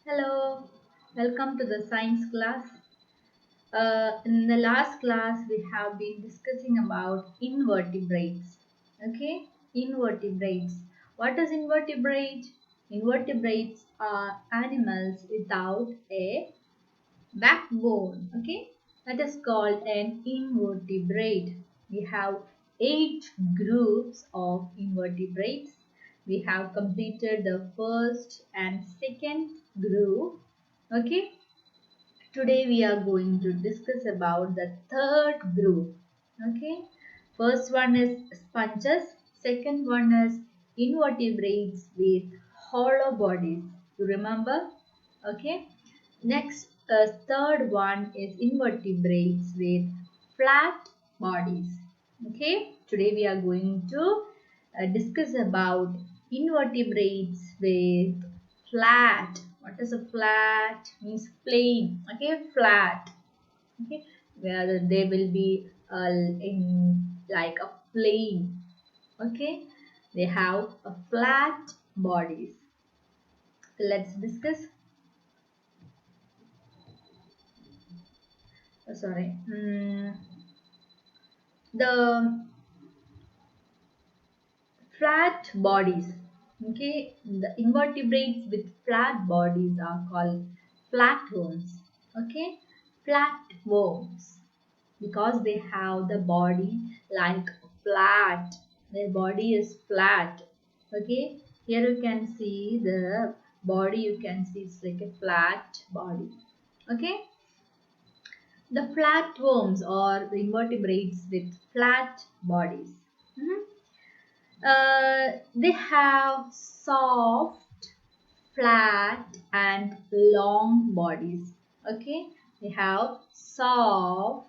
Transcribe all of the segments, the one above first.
Hello, welcome to the science class. In the last class, we have been discussing about invertebrates. Okay, invertebrates. What is invertebrate? Invertebrates are animals without a backbone. Okay, that is called an invertebrate. We have 8 groups of invertebrates. We have completed the first and second group. Okay, today we are going to discuss about the third group. Okay, first one is sponges, second one is invertebrates with hollow bodies. You remember? Okay, next third one is invertebrates with flat bodies. Okay, today we are going to discuss about invertebrates with flat. What is a flat? Means plain. Okay, flat. Okay, where they will be in like a plane. Okay, they have a flat bodies. Let's discuss. Sorry. The flat bodies. Okay, the invertebrates with flat bodies are called flatworms. Okay, flatworms because they have the body like flat. Their body is flat. Okay, here you can see the body. You can see it's like a flat body. Okay, the flatworms or the invertebrates with flat bodies. Mhm. They have soft, flat, and long bodies. Okay, they have soft,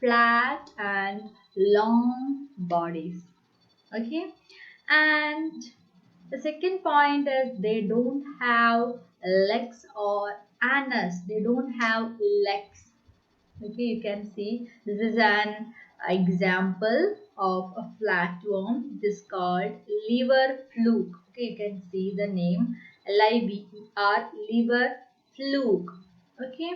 flat, and long bodies. Okay, and the second point is they don't have legs or anus. They don't have legs. Okay, you can see this is an example of a flatworm. It is called liver fluke. Okay, you can see the name liver, liver fluke. Okay,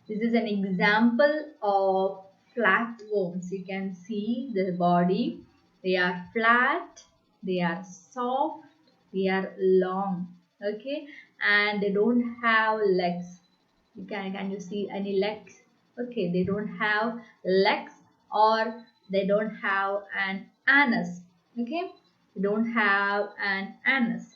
this is an example of flatworms. You can see the body. They are flat, they are soft, they are long. Okay, and they don't have legs. Can you see any legs? Okay, they don't have legs or they don't have an anus. Okay, they don't have an anus,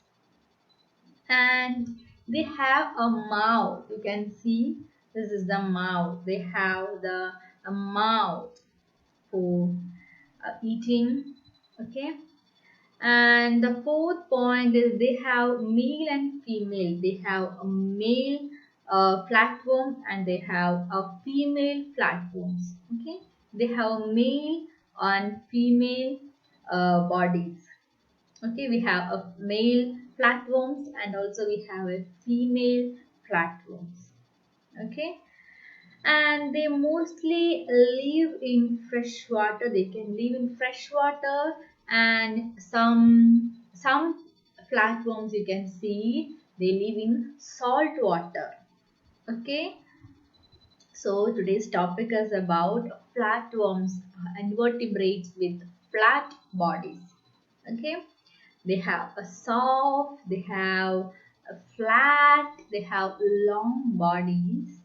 and they have a mouth. You can see this is the mouth. They have the a mouth for eating. Okay, and the fourth point is they have male and female. They have a male flatworm and they have a female flatworms. Okay, they have male and female bodies. Okay, we have a male flatworms and also we have a female flatworms. Okay, and they mostly live in fresh water. They can live in fresh water, and some flatworms you can see they live in salt water. Okay, so today's topic is about flatworms, invertebrates with flat bodies. Okay, they have a soft, they have a flat, they have long bodies,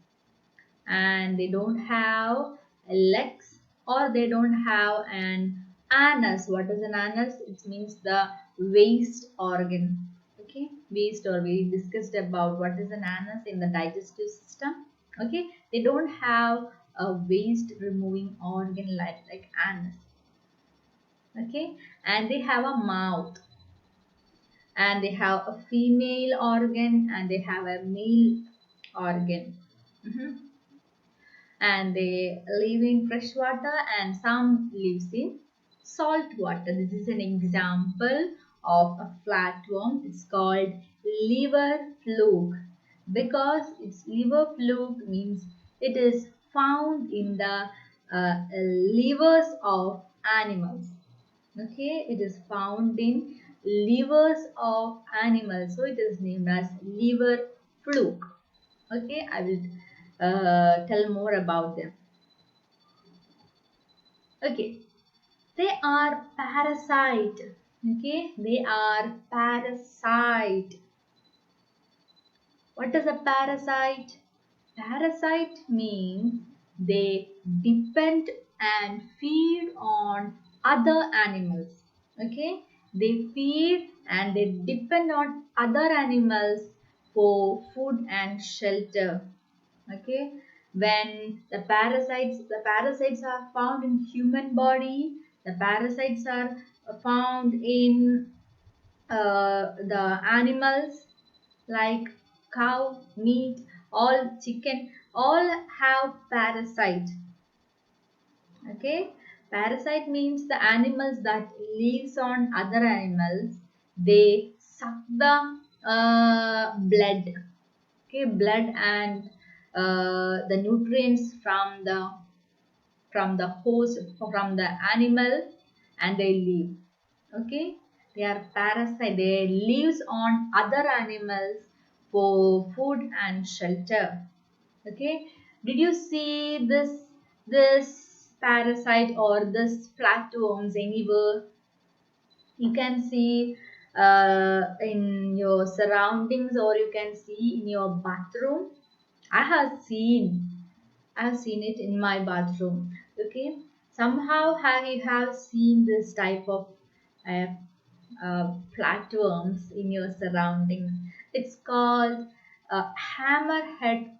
and they don't have legs or they don't have an anus. What is an anus? It means the waste organ. Okay, waste, or we discussed about what is an anus in the digestive system. Okay, they don't have a waste removing organ like anus. Okay, and they have a mouth, and they have a female organ and they have a male organ. Mhm. And they live in fresh water and some lives in salt water. This is an example of a flatworm. It's called liver fluke because its liver fluke means it is found in the livers of animals. Okay, it is found in livers of animals, so it is named as liver fluke. Okay, I will tell more about them. Okay, they are parasite. Okay, they are parasite. What is a parasite? Parasite means they depend and feed on other animals. Okay, they feed and they depend on other animals for food and shelter. Okay, when the parasites are found in human body, the parasites are found in the animals like cow, meat, all chicken, all have parasite. Okay, parasite means the animals that lives on other animals. They suck the blood. Okay, blood and the nutrients from the host from the animal, and they live. Okay, they are parasite. They lives on other animals for food and shelter. Okay, did you see this parasite or this flatworms anywhere? You can see in your surroundings, or you can see in your bathroom. I have seen. I've seen it in my bathroom. Okay, somehow I have seen this type of uh, flatworms in your surroundings. It's called a hammerhead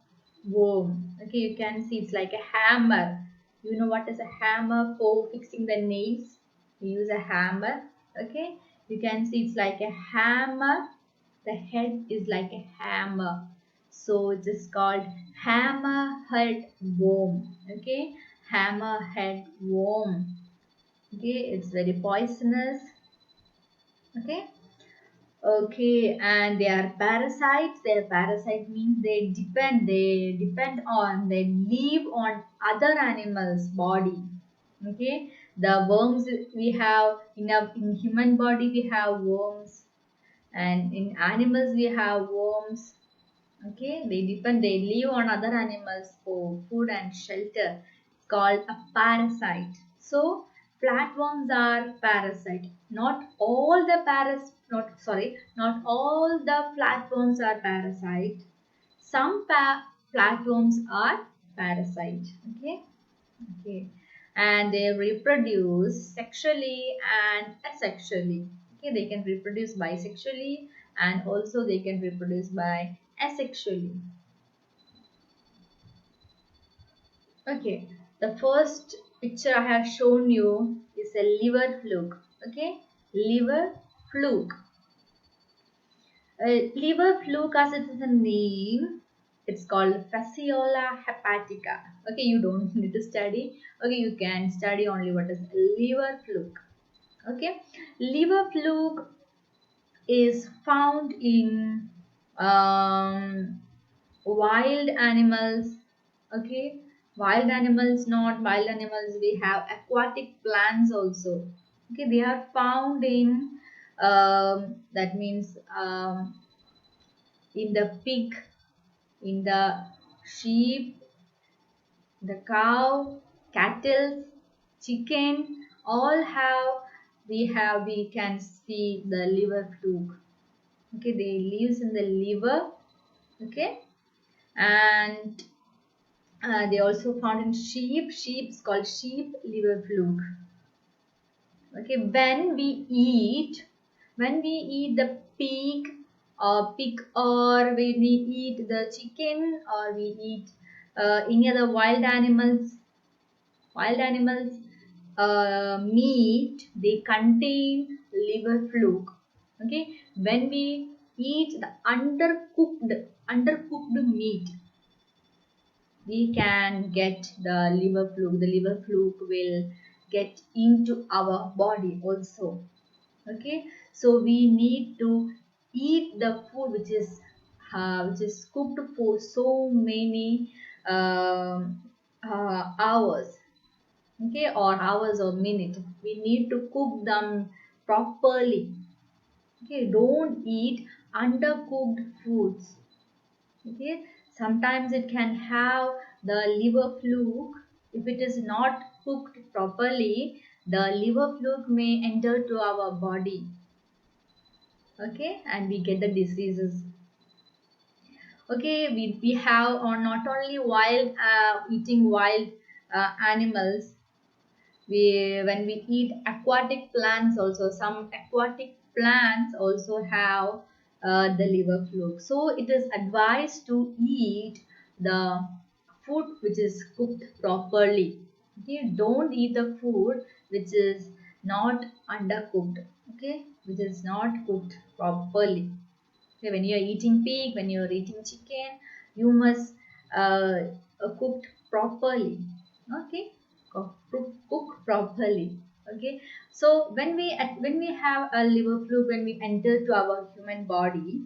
worm. Okay, you can see it's like a hammer. You know what is a hammer for fixing the nails? You use a hammer. Okay, you can see it's like a hammer. The head is like a hammer, so it is called hammerhead worm. Okay, hammerhead worm. Okay, it's very poisonous. Okay, okay, and they are parasites. Their parasite means they depend on, they live on other animals body. Okay, the worms we have in human body, we have worms, and in animals we have worms. Okay, they live on other animals for food and shelter. It's called a parasite. So flatworms are parasite. Not all the flatworms are parasite. Some flatworms are parasite. Okay, okay, and they reproduce sexually and asexually. Okay, they can reproduce bisexually, and also they can reproduce by asexually. Okay, the first picture I have shown you is a liver fluke. Okay, liver fluke. Liver fluke, as it is a name, it's called fasciola hepatica. Okay, you don't need to study. Okay, you can study only what is liver fluke. Okay, liver fluke is found in um, wild animals. Okay, wild animals, not wild animals, we have aquatic plants also. Okay, they are found in that means in the pig, in the sheep, the cow, cattle, chicken, all have, we can see the liver fluke. Okay, they lives in the liver. Okay, and they also found in sheep. Sheep is called sheep liver fluke. Okay, when we eat the pig, or when we eat the chicken, or we eat any other wild animals meat, they contain liver fluke. Okay, when we eat the undercooked meat, we can get the liver fluke. The liver fluke will get into our body also. Okay, so we need to eat the food which is cooked for so many hours. Okay, or hours or minutes. We need to cook them properly. Okay, don't eat undercooked foods. Okay, Sometimes it can have the liver fluke. If it is not cooked properly, the liver fluke may enter to our body. Okay, and we get the diseases. Okay, we have not only wild eating wild animals. When we eat aquatic plants also, some aquatic plants also have the liver fluke. So it is advised to eat the food which is cooked properly. Okay, don't eat the food which is not undercooked. Okay, which is not cooked properly. Okay, when you are eating pig, when you are eating chicken, you must cook properly. Okay, cook properly. Okay, so when we have a liver fluke, when we enter to our human body,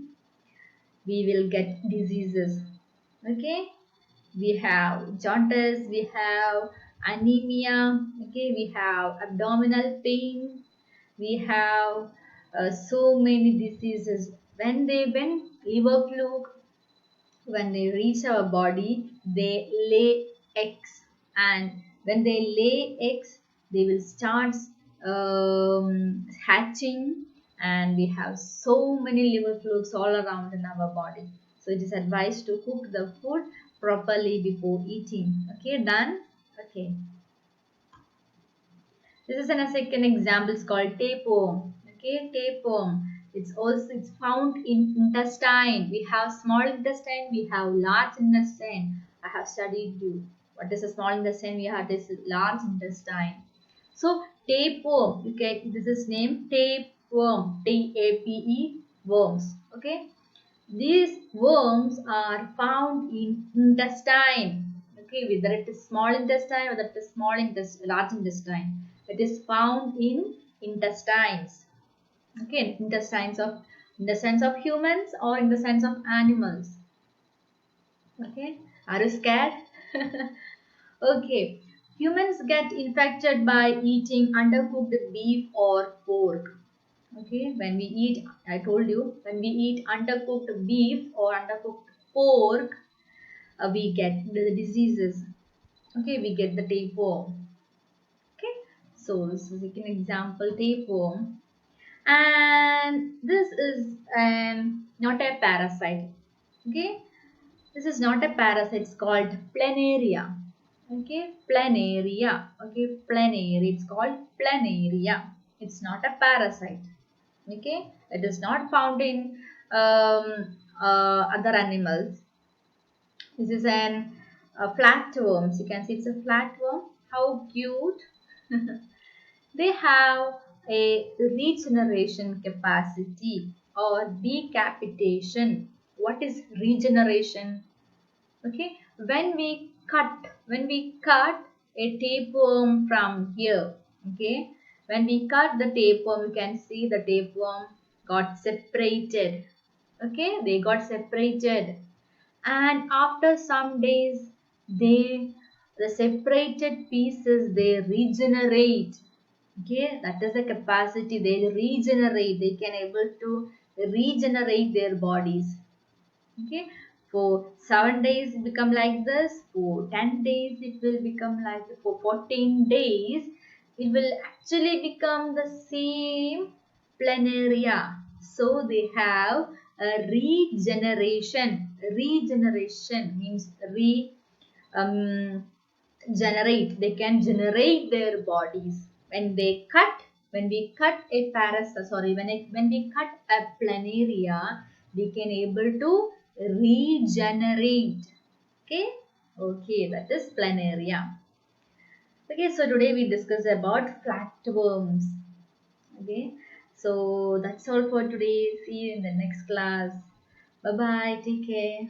we will get diseases. Okay, we have jaundice, we have anemia. Okay, we have abdominal pain, we have so many diseases. When liver fluke, when they reach our body, they lay eggs, and when they lay eggs, they will start hatching, and we have so many liver flukes all around in our body. So it is advised to cook the food properly before eating. Okay, done. Okay, this is a second example. It's called tapeworm. Okay, tapeworm. It's found in intestine. We have small intestine. We have large intestine. I have studied you. What is a small intestine? We have this large intestine. So tapeworm. Okay, this is named tapeworm. Tape worms. Okay, these worms are found in intestine. Okay, whether it is small intestine or that is large intestine, it is found in intestines. Okay, intestines of humans or intestines of animals. Okay, are you scared? Okay, humans get infected by eating undercooked beef or pork. Okay, when we eat, I told you, when we eat undercooked beef or undercooked pork, we get the diseases. Okay, we get the tapeworm. Okay, so this is like an example tapeworm, and this is not a parasite. Okay, this is not a parasite. It's called planaria. Okay, planaria. Okay, planaria. It's called planaria. It's not a parasite. Okay, it is not found in other animals. This is an flatworms. You can see it's a flatworm. How cute. They have a regeneration capacity or decapitation. What is regeneration? Okay, when we cut a tapeworm from here. Okay, when we cut the tapeworm, you can see the tapeworm got separated. Okay, they got separated, and after some days, they the separated pieces, they regenerate. Okay, that is the capacity. They regenerate, they can able to regenerate their bodies. Okay, for 7 days it become like this, for 10 days it will become like, for 14 days it will actually become the same planaria. So they have a regeneration means um, they can generate their bodies. When they cut, when we cut a parasite, sorry, when we cut a planaria, we can able to regenerate. Okay, okay, that is planaria. Okay, so today we discuss about flatworms. Okay, so that's all for today. See you in the next class. Bye bye, take care.